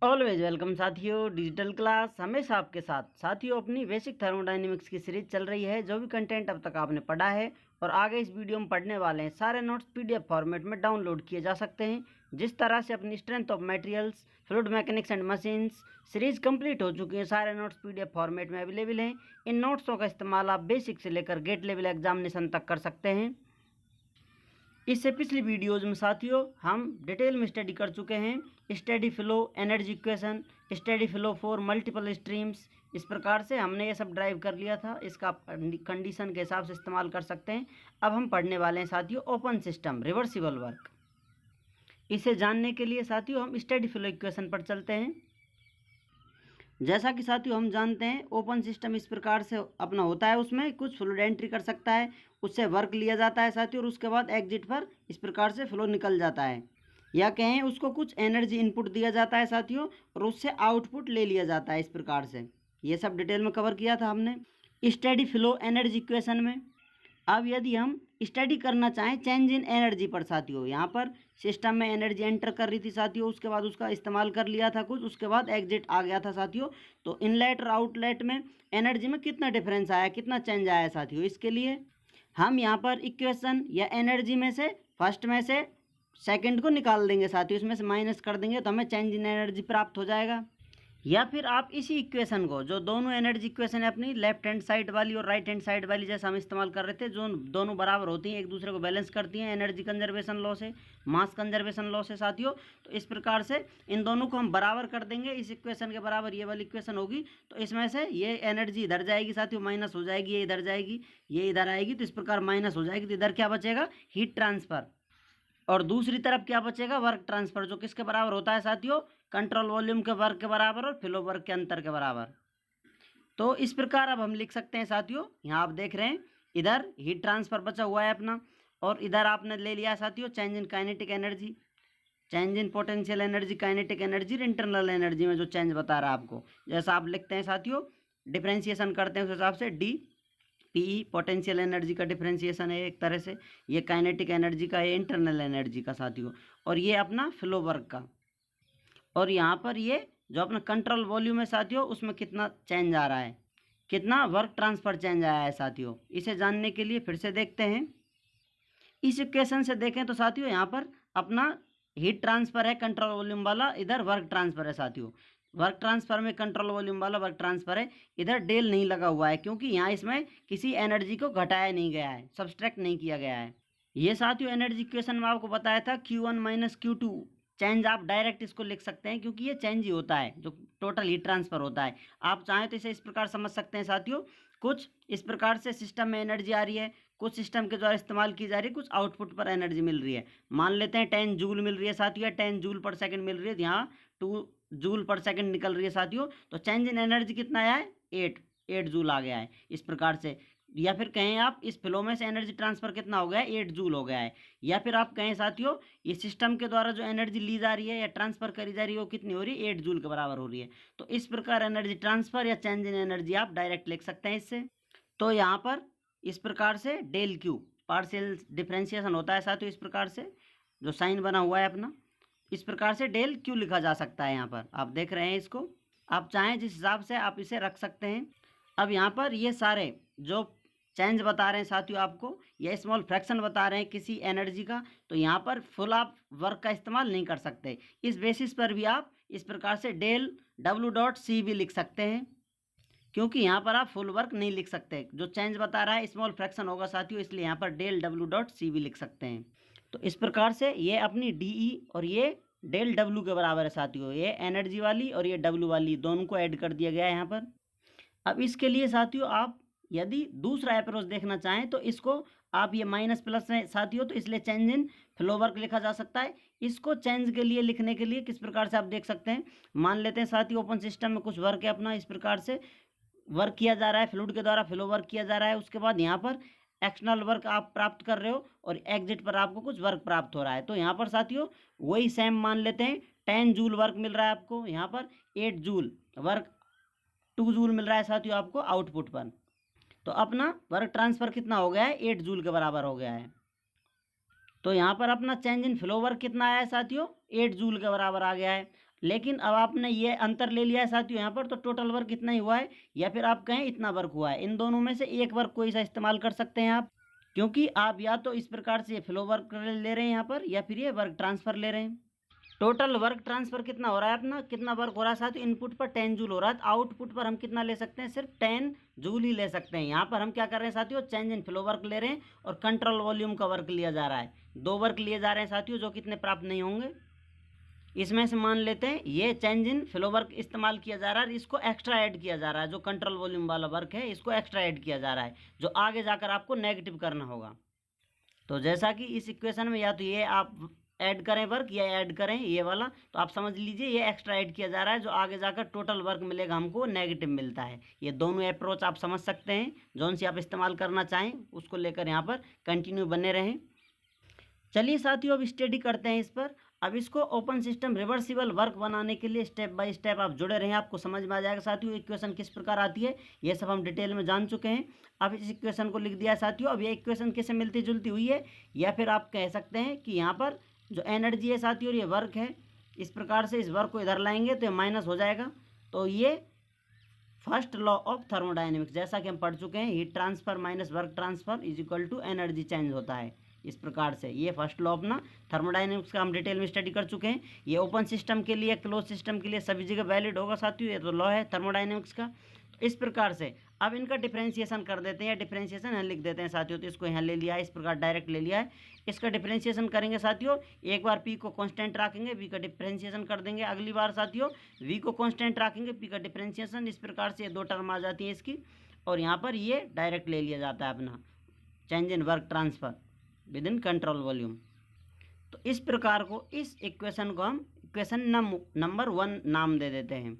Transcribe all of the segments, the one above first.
Always welcome साथियों। Digital class हमेशा आपके साथ। साथियों, अपनी बेसिक थर्मोडायनेमिक्स की सीरीज चल रही है। जो भी कंटेंट अब तक आपने पढ़ा है और आगे इस वीडियो में पढ़ने वाले हैं, सारे नोट्स पीडीएफ फॉर्मेट में डाउनलोड किए जा सकते हैं। जिस तरह से अपनी strength of materials, fluid mechanics and machines series complete हो चुकी है, सारे नोट्स पीडीएफ फॉर्मेट में अवेलेबल हैं। इन नोट्सों का इस्तेमाल आप बेसिक से लेकर गेट लेवल एग्जामिनेशन तक कर सकते हैं। इससे पिछली वीडियोज में साथियों हम डिटेल में स्टडी कर चुके हैं। Steady flow, energy equation, steady flow for multiple streams, इस प्रकार से हमने ये सब ड्राइव कर लिया था। इसका आप कंडीशन के हिसाब से इस्तेमाल कर सकते हैं। अब हम पढ़ने वाले हैं साथियों ओपन सिस्टम रिवर्सिबल वर्क। इसे जानने के लिए साथियों हम स्टडी फ्लो इक्वेशन पर चलते हैं। जैसा कि साथियों हम जानते हैं, ओपन सिस्टम इस प्रकार से अपना होता है। उसमें कुछ फ्लूइड एंट्री कर सकता है, उससे वर्क लिया जाता है साथियों, और उसके बाद एग्जिट पर इस प्रकार से फ्लो निकल जाता है। या कहें उसको कुछ एनर्जी इनपुट दिया जाता है साथियों, और उससे आउटपुट ले लिया जाता है। इस प्रकार से ये सब डिटेल में कवर किया था हमने स्टडी फ्लो एनर्जी इक्वेशन में। अब यदि हम स्टडी करना चाहें चेंज इन एनर्जी पर साथियों, यहाँ पर सिस्टम में एनर्जी एंटर कर रही थी साथियों, उसके बाद उसका इस्तेमाल कर लिया था कुछ, उसके बाद एग्जिट आ गया था साथियों। तो इनलेट और आउटलेट में एनर्जी में कितना डिफरेंस आया, कितना चेंज आया साथियों, इसके लिए हम यहाँ पर इक्वेशन या एनर्जी में से फर्स्ट में से सेकंड को निकाल देंगे साथियों, इसमें से माइनस कर देंगे तो हमें चेंज इन एनर्जी प्राप्त हो जाएगा। या फिर आप इसी इक्वेशन को, जो दोनों एनर्जी इक्वेशन है अपनी लेफ्ट हैंड साइड वाली और राइट हैंड साइड वाली, जैसा हम इस्तेमाल कर रहे थे, जो दोनों बराबर होती हैं, एक दूसरे को बैलेंस करती हैं एनर्जी कंजर्वेशन लॉ से, मास कंजर्वेशन लॉ से साथियों। तो इस प्रकार से इन दोनों को हम बराबर कर देंगे। इस इक्वेशन के बराबर ये वाली इक्वेशन होगी, तो इसमें से ये एनर्जी इधर जाएगी साथियों, माइनस हो जाएगी, ये इधर जाएगी, ये इधर आएगी, तो इस प्रकार माइनस हो जाएगी। तो इधर क्या बचेगा, हीट ट्रांसफर, और दूसरी तरफ क्या बचेगा, वर्क ट्रांसफर, जो किसके बराबर होता है साथियों, कंट्रोल वॉल्यूम के वर्क के बराबर और फ्लो वर्क के अंतर के बराबर। तो इस प्रकार अब हम लिख सकते हैं साथियों, यहाँ आप देख रहे हैं इधर हीट ट्रांसफर बचा हुआ है अपना, और इधर आपने ले लिया साथियों change in kinetic energy, change in potential energy, kinetic energy, internal energy में जो चेंज बता रहा है आपको, जैसा आप लिखते हैं साथियों, डिफ्रेंशिएशन करते हैं उस हिसाब से डी पी पोटेंशियल एनर्जी का डिफरेंशिएशन है एक तरह से, ये काइनेटिक एनर्जी का, ये इंटरनल एनर्जी का साथियों, और ये अपना फ्लो वर्क का। और यहाँ पर ये जो अपना कंट्रोल वॉल्यूम है साथियों, उसमें कितना चेंज आ रहा है, कितना वर्क ट्रांसफर चेंज आया है साथियों। इसे जानने के लिए फिर से देखते हैं। इस इक्वेशन से देखें तो साथियों यहाँ पर अपना हीट ट्रांसफर है कंट्रोल वॉल्यूम वाला, इधर वर्क ट्रांसफर है साथियों। वर्क ट्रांसफर में कंट्रोल वॉल्यूम वाला वर्क ट्रांसफर है, इधर डेल नहीं लगा हुआ है, क्योंकि यहाँ इसमें किसी एनर्जी को घटाया नहीं गया है, सब्सट्रैक्ट नहीं किया गया है। ये साथियों एनर्जी इक्वेशन में आपको बताया था Q1 माइनस Q2, चेंज आप डायरेक्ट इसको लिख सकते हैं, क्योंकि ये चेंज ही होता है जो टोटल हीट ट्रांसफर होता है। आप चाहें तो इसे इस प्रकार समझ सकते हैं साथियों, कुछ इस प्रकार से सिस्टम में एनर्जी आ रही है, कुछ सिस्टम के द्वारा इस्तेमाल की जा रही है, कुछ आउटपुट पर एनर्जी मिल रही है। मान लेते हैं 10 जूल मिल रही है साथियों, 10 जूल पर सेकंड मिल रही है, यहाँ 2 जूल पर सेकंड निकल रही है साथियों। तो चेंज इन एनर्जी कितना आया है, 8 जूल आ गया है इस प्रकार से। या फिर कहें आप इस फ्लो में से एनर्जी ट्रांसफर कितना हो गया है, 8 जूल हो गया है। या फिर आप कहें साथियों ये सिस्टम के द्वारा जो एनर्जी ली जा रही है या ट्रांसफर करी जा रही है, वो कितनी हो रही है, 8 जूल के बराबर हो रही है। तो इस प्रकार एनर्जी ट्रांसफर या चेंज इन एनर्जी आप डायरेक्ट लिख सकते हैं इससे। तो यहाँ पर इस प्रकार से डेल क्यू पार्शियल डिफरेंशिएशन होता है साथियों, इस प्रकार से जो साइन बना हुआ है अपना, इस प्रकार से डेल क्यू लिखा जा सकता है। यहाँ पर आप देख रहे हैं इसको, आप चाहें जिस हिसाब से आप इसे रख सकते हैं। अब यहाँ पर ये सारे जो चेंज बता रहे हैं साथियों आपको, या स्मॉल फ्रैक्शन बता रहे हैं किसी एनर्जी का, तो यहाँ पर फुल आप वर्क का इस्तेमाल नहीं कर सकते। इस बेसिस पर भी आप इस प्रकार से डेल W.C भी लिख सकते हैं, क्योंकि यहाँ पर आप फुल वर्क नहीं लिख सकते। जो चेंज बता रहा है स्मॉल फ्रैक्शन होगा साथियों, इसलिए यहाँ पर डेल W.C भी लिख सकते हैं। तो इस प्रकार से ये अपनी DE और ये डेल W के बराबर है साथियों, ये एनर्जी वाली और ये W वाली, दोनों को ऐड कर दिया गया है यहाँ पर। अब इसके लिए साथियों आप यदि दूसरा अप्रोच देखना चाहें तो इसको आप ये माइनस प्लस है साथियों, तो इसलिए चेंज इन फ्लो वर्क लिखा जा सकता है। इसको चेंज के लिए लिखने के लिए किस प्रकार से आप देख सकते हैं, मान लेते हैं साथियों ओपन सिस्टम में कुछ वर्क है अपना, इस प्रकार से वर्क किया जा रहा है, फ्लूइड के द्वारा फ्लो वर्क किया जा रहा है। उसके बाद यहाँ पर एक्सटर्नल वर्क आप प्राप्त कर रहे हो और एग्जिट पर आपको कुछ वर्क प्राप्त हो रहा है। तो यहाँ पर साथियों वही सेम मान लेते हैं, 10 जूल वर्क मिल रहा है आपको, यहाँ पर 8 जूल वर्क, 2 जूल मिल रहा है साथियों आपको आउटपुट पर। तो अपना वर्क ट्रांसफर कितना हो गया है, 8 जूल के बराबर हो गया है। तो यहाँ पर अपना चेंज इन फ्लो वर्क कितना आया है साथियों, 8 जूल के बराबर आ गया है। लेकिन अब आपने ये अंतर ले लिया है साथियों यहाँ पर, तो टोटल वर्क इतना ही हुआ है, या फिर आप कहें इतना वर्क हुआ है। इन दोनों में से एक वर्क कोई सा इस्तेमाल कर सकते हैं आप, क्योंकि आप या तो इस प्रकार से फ्लो वर्क ले रहे हैं यहाँ पर, या फिर ये वर्क ट्रांसफर ले रहे हैं। टोटल वर्क ट्रांसफर कितना हो रहा है अपना, कितना वर्क हो रहा है साथियों, इनपुट पर 10 जूल हो रहा है, आउटपुट पर हम कितना ले सकते हैं, सिर्फ 10 जूल ही ले सकते हैं। यहाँ पर हम क्या कर रहे हैं साथियों, चेंज इन फ्लो वर्क ले रहे हैं और कंट्रोल वॉल्यूम का वर्क लिया जा रहा है। दो वर्क लिए जा रहे हैं साथियों, जो कितने प्राप्त नहीं होंगे। इसमें से मान लेते हैं ये चेंज इन फ्लो वर्क इस्तेमाल किया जा रहा है, इसको एक्स्ट्रा ऐड किया जा रहा है। जो कंट्रोल वॉल्यूम वाला वर्क है इसको एक्स्ट्रा ऐड किया जा रहा है, जो आगे जाकर आपको नेगेटिव करना होगा। तो जैसा कि इस इक्वेशन में या तो ये आप ऐड करें वर्क या ऐड करें ये वाला, तो आप समझ लीजिए ये एक्स्ट्रा ऐड किया जा रहा है, जो आगे जाकर टोटल वर्क मिलेगा हमको नेगेटिव मिलता है। ये दोनों अप्रोच आप समझ सकते हैं, जौन सी आप इस्तेमाल करना चाहें उसको लेकर यहाँ पर कंटिन्यू बने रहें। चलिए साथियों अब स्टडी करते हैं इस पर। अब इसको ओपन सिस्टम रिवर्सिबल वर्क बनाने के लिए स्टेप बाय स्टेप आप जुड़े रहें, आपको समझ में आ जाएगा साथियों इक्वेशन किस प्रकार आती है। ये सब हम डिटेल में जान चुके हैं। अब इस इक्वेशन को लिख दिया है साथियों। अब ये इक्वेशन किससे मिलती जुलती हुई है, या फिर आप कह सकते हैं कि यहाँ पर जो एनर्जी है साथियों और ये वर्क है, इस प्रकार से इस वर्क को इधर लाएंगे तो ये माइनस हो जाएगा। तो ये फर्स्ट लॉ ऑफ थर्मोडाइनमिक्स, जैसा कि हम पढ़ चुके हैं, heat transfer minus work transfer is equal to energy change होता है। इस प्रकार से ये फर्स्ट लॉ अपना थर्मोडाइनमिक्स का हम डिटेल में स्टडी कर चुके हैं। ये ओपन सिस्टम के लिए, क्लोज सिस्टम के लिए सभी जगह वैलिड होगा साथियों, ये तो लॉ है थर्मोडाइनमिक्स का। तो इस प्रकार से अब इनका डिफरेंशिएशन कर देते हैं, या डिफरेंशिएशन यहाँ लिख देते हैं साथियों। तो इसको यहाँ ले लिया है, इस प्रकार डायरेक्ट ले लिया है। इसका डिफरेंशिएशन करेंगे साथियों, एक बार पी को कांस्टेंट रखेंगे, वी का डिफरेंशिएशन कर देंगे। अगली बार साथियों वी को कांस्टेंट रखेंगे, पी का डिफरेंशिएशन। इस प्रकार से ये दो टर्म आ जाती है इसकी, और यहाँ पर ये डायरेक्ट ले लिया जाता है अपना change in work transfer with in control volume. तो इस प्रकार को, इस इक्वेशन को हम इक्वेशन नंबर 1 नाम दे देते हैं।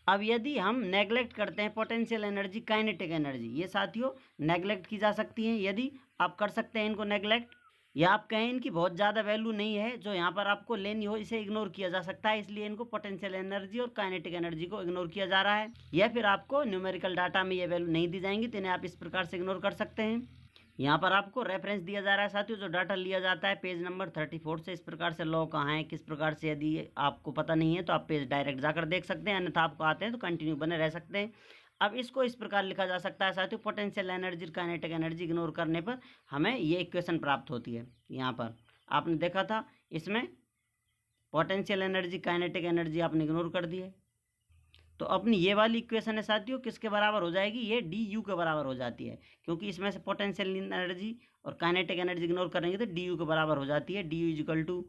अब यदि हम नेग्लेक्ट करते हैं पोटेंशियल एनर्जी, काइनेटिक एनर्जी, ये साथियों नेग्लेक्ट की जा सकती है। यदि आप कर सकते हैं इनको नेग्लेक्ट, या आप कहें इनकी बहुत ज़्यादा वैल्यू नहीं है जो यहाँ पर आपको लेनी हो, इसे इग्नोर किया जा सकता है। इसलिए इनको पोटेंशियल एनर्जी और काइनेटिक एनर्जी को इग्नोर किया जा रहा है। या फिर आपको न्यूमेरिकल डाटा में ये वैल्यू नहीं दी जाएंगी, तो इन्हें आप इस प्रकार से इग्नोर कर सकते हैं। यहाँ पर आपको रेफरेंस दिया जा रहा है साथियों, जो डाटा लिया जाता है पेज नंबर 34 से। इस प्रकार से लॉ कहाँ है, किस प्रकार से, यदि आपको पता नहीं है तो आप पेज डायरेक्ट जाकर देख सकते हैं, अन्यथा आपको आते हैं तो कंटिन्यू बने रह सकते हैं। अब इसको इस प्रकार लिखा जा सकता है साथियों, potential energy kinetic energy ignore करने पर हमें ये इक्वेशन प्राप्त होती है। यहाँ पर आपने देखा था, इसमें पोटेंशियल एनर्जी काइनेटिक एनर्जी आपने इग्नोर कर दी है। तो अपनी ये वाली इक्वेशन है साथियों किसके बराबर हो जाएगी, ये डी यू के बराबर हो जाती है, क्योंकि इसमें से पोटेंशियल एनर्जी और काइनेटिक एनर्जी इग्नोर करेंगे तो डी यू के बराबर हो जाती है। D U equal to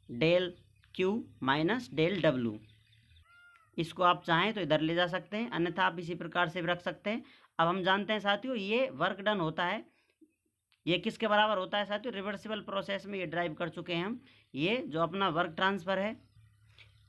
del Q minus del W. इसको आप चाहें तो इधर ले जा सकते हैं, अन्यथा आप इसी प्रकार से भी रख सकते हैं। अब हम जानते हैं साथियों ये वर्क डन होता है, ये किसके बराबर होता है साथियों, रिवर्सिबल प्रोसेस में ये ड्राइव कर चुके हैं हम। ये जो अपना वर्क ट्रांसफ़र है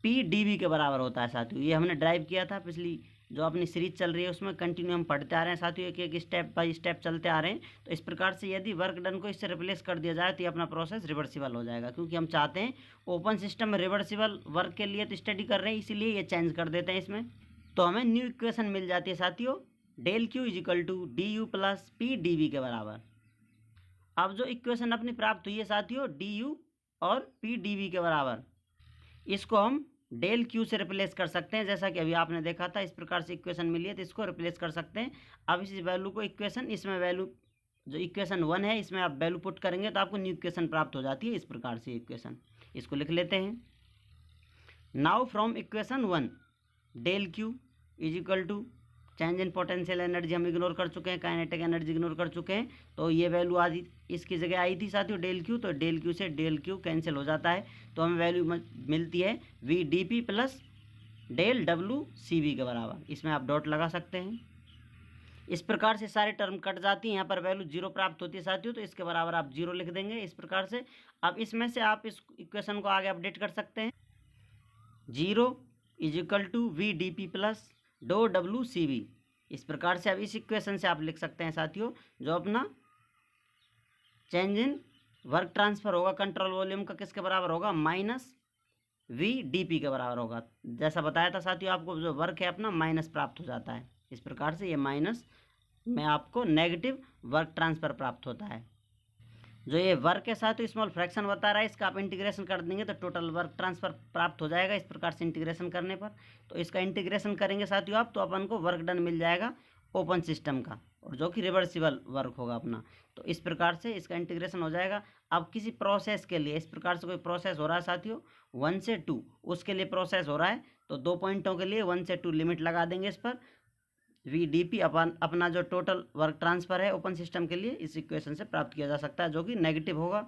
पी डी वी के बराबर होता है साथियों। ये हमने ड्राइव किया था पिछली जो अपनी सीरीज चल रही है उसमें, कंटिन्यू हम पढ़ते आ रहे हैं साथियों, एक एक स्टेप बाय स्टेप चलते आ रहे हैं। तो इस प्रकार से यदि वर्क डन को इससे रिप्लेस कर दिया जाए तो ये अपना प्रोसेस रिवर्सिबल हो जाएगा, क्योंकि हम चाहते हैं ओपन सिस्टम में रिवर्सिबल वर्क के लिए तो स्टडी कर रहे हैं, इसीलिए ये चेंज कर देते हैं इसमें। तो हमें न्यू इक्वेशन मिल जाती है साथियों, del Q equal to D U plus P D V के बराबर। अब जो इक्वेशन अपनी प्राप्त हुई है साथियों डी यू और पी डी वी के बराबर, इसको हम डेल क्यू से रिप्लेस कर सकते हैं, जैसा कि अभी आपने देखा था। इस प्रकार से इक्वेशन मिली है तो इसको रिप्लेस कर सकते हैं। अब इस वैल्यू को इक्वेशन, इसमें वैल्यू जो इक्वेशन 1 है इसमें आप वैल्यू पुट करेंगे तो आपको न्यू इक्वेशन प्राप्त हो जाती है। इस प्रकार से इक्वेशन, इसको लिख लेते हैं। Now from equation 1 del Q is equal to change in potential energy हम इग्नोर कर चुके हैं, काइनेटिक एनर्जी इग्नोर कर चुके हैं, तो ये वैल्यू आज इसकी जगह आई थी साथियों डेल क्यू। तो डेल क्यू से डेल क्यू कैंसिल हो जाता है, तो हमें वैल्यू मिलती है V D P plus del W C V के बराबर। इसमें आप डॉट लगा सकते हैं। इस प्रकार से सारे टर्म कट जाती हैं, यहाँ पर वैल्यू 0 प्राप्त होती है साथियों, तो इसके बराबर आप 0 लिख देंगे इस प्रकार से। अब इसमें से आप इस इक्वेशन को आगे अपडेट कर सकते हैं। 0 is equal to V D P plus del W C V. इस प्रकार से अब इस इक्वेशन से आप लिख सकते हैं साथियों, जो अपना चेंज इन वर्क ट्रांसफ़र होगा कंट्रोल वॉल्यूम का किसके बराबर होगा, माइनस वी डी पी के बराबर होगा। जैसा बताया था साथियों आपको, जो वर्क है अपना माइनस प्राप्त हो जाता है। इस प्रकार से ये माइनस में आपको नेगेटिव वर्क ट्रांसफ़र प्राप्त होता है। जो ये वर्क है साथियों स्मॉल फ्रैक्शन बता रहा है, इसका आप इंटीग्रेशन कर देंगे तो टोटल वर्क ट्रांसफर प्राप्त हो जाएगा। इस प्रकार से इंटीग्रेशन करने पर, तो इसका इंटीग्रेशन करेंगे साथियों आप, तो अपन को वर्क डन मिल जाएगा ओपन सिस्टम का, और जो कि रिवर्सिबल वर्क होगा अपना। तो इस प्रकार से इसका इंटीग्रेशन हो जाएगा। अब किसी प्रोसेस के लिए इस प्रकार से कोई प्रोसेस हो रहा है साथियों 1 से 2, उसके लिए प्रोसेस हो रहा है, तो 2 पॉइंटों के लिए 1 से 2 लिमिट लगा देंगे इस पर। VDP अपना जो टोटल वर्क ट्रांसफर है ओपन सिस्टम के लिए इस इक्वेशन से प्राप्त किया जा सकता है, जो कि नेगेटिव होगा।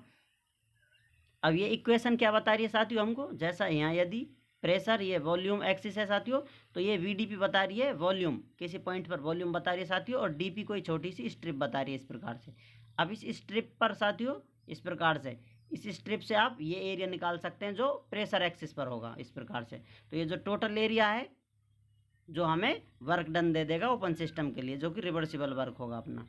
अब ये इक्वेशन क्या बता रही है साथियों हमको, जैसा यहाँ यदि प्रेशर ये वॉल्यूम एक्सिस है साथियों, तो ये VDP बता रही है वॉल्यूम, किसी पॉइंट पर वॉल्यूम बता रही है साथियों, और DP कोई छोटी सी स्ट्रिप बता रही है इस प्रकार से। अब इस स्ट्रिप पर साथियों इस प्रकार से, इस स्ट्रिप से आप ये एरिया निकाल सकते हैं जो प्रेशर एक्सिस पर होगा इस प्रकार से। तो ये जो टोटल एरिया है जो हमें वर्क डन दे देगा ओपन सिस्टम के लिए, जो कि रिवर्सिबल वर्क होगा अपना।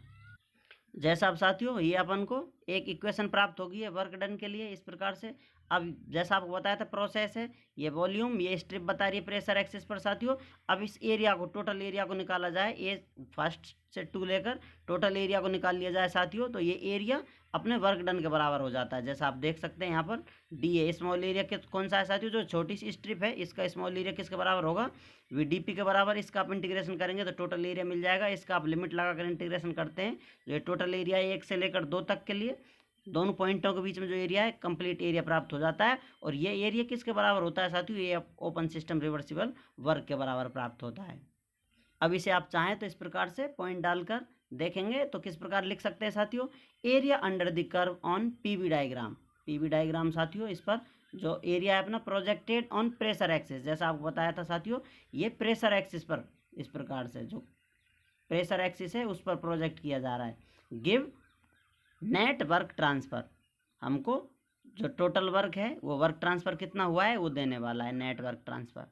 जैसा अब साथियों ये अपन को एक इक्वेशन प्राप्त होगी है वर्क डन के लिए इस प्रकार से। अब जैसा आपको बताया था प्रोसेस है, ये वॉल्यूम, ये स्ट्रिप बता रही है प्रेशर एक्सिस पर साथियों। अब इस एरिया को, टोटल एरिया को निकाला जाए, ये फर्स्ट से 2 लेकर टोटल एरिया को निकाल लिया जाए साथियों, तो ये एरिया अपने वर्क डन के बराबर हो जाता है। जैसा आप देख सकते हैं यहाँ पर डी है, स्मॉल एरिया के कौन सा है साथियों, जो छोटी सी स्ट्रिप है, इसका स्मॉल एरिया किसके बराबर होगा, VDP के बराबर। इसका आप इंटीग्रेशन करेंगे तो टोटल एरिया मिल जाएगा, इसका आप लिमिट लगाकर इंटीग्रेशन करते हैं, जो ये टोटल एरिया है 1 से लेकर 2 तक के लिए, दोनों पॉइंटों के बीच में जो एरिया है कंप्लीट एरिया प्राप्त हो जाता है। और ये एरिया किसके बराबर होता है साथियों, ये ओपन सिस्टम रिवर्सिबल वर्क के बराबर प्राप्त होता है। अब इसे आप चाहें तो इस प्रकार से पॉइंट डालकर देखेंगे तो किस प्रकार लिख सकते हैं साथियों, area under the curve on PV diagram. PV diagram साथियों इस पर जो एरिया है अपना प्रोजेक्टेड ऑन प्रेशर एक्सिस, जैसा आपको बताया था साथियों, ये प्रेशर एक्सिस पर इस प्रकार से जो प्रेशर एक्सिस है उस पर प्रोजेक्ट किया जा रहा है। गिव नेट वर्क ट्रांसफ़र, हमको जो टोटल वर्क है वो वर्क ट्रांसफ़र कितना हुआ है वो देने वाला है, नेट वर्क ट्रांसफ़र।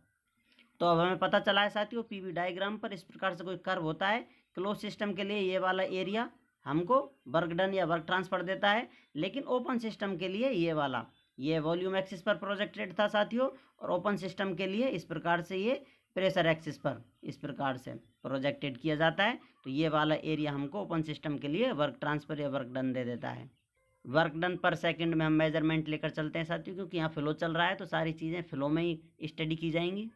तो अब हमें पता चला है साथियों PV डायग्राम पर इस प्रकार से कोई कर्व होता है, क्लोज सिस्टम के लिए ये वाला एरिया हमको वर्क डन या वर्क ट्रांसफ़र देता है, लेकिन ओपन सिस्टम के लिए ये वाला, ये वॉल्यूम एक्सिस पर प्रोजेक्टेड था साथियों, और ओपन सिस्टम के लिए इस प्रकार से ये प्रेशर एक्सिस पर इस प्रकार से प्रोजेक्टेड किया जाता है। तो ये वाला एरिया हमको ओपन सिस्टम के लिए वर्क ट्रांसफ़र या वर्क डन दे देता है। वर्क डन पर सेकंड में हम मेजरमेंट लेकर चलते हैं साथियों, क्योंकि यहाँ फ्लो चल रहा है तो सारी चीज़ें फ्लो में ही स्टडी की जाएंगी।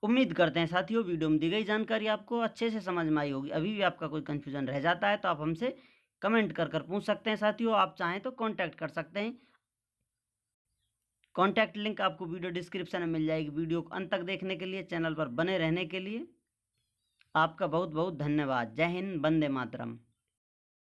उम्मीद करते हैं साथियों वीडियो में दी गई जानकारी आपको अच्छे से समझ में आई होगी। अभी भी आपका कोई कन्फ्यूजन रह जाता है तो आप हमसे कमेंट कर पूछ सकते हैं साथियों। आप चाहें तो कॉन्टैक्ट कर सकते हैं, कॉन्टैक्ट लिंक आपको वीडियो डिस्क्रिप्शन में मिल जाएगी। वीडियो को अंत तक देखने के लिए, चैनल पर बने रहने के लिए आपका बहुत बहुत धन्यवाद। जय हिंद, वंदे मातरम।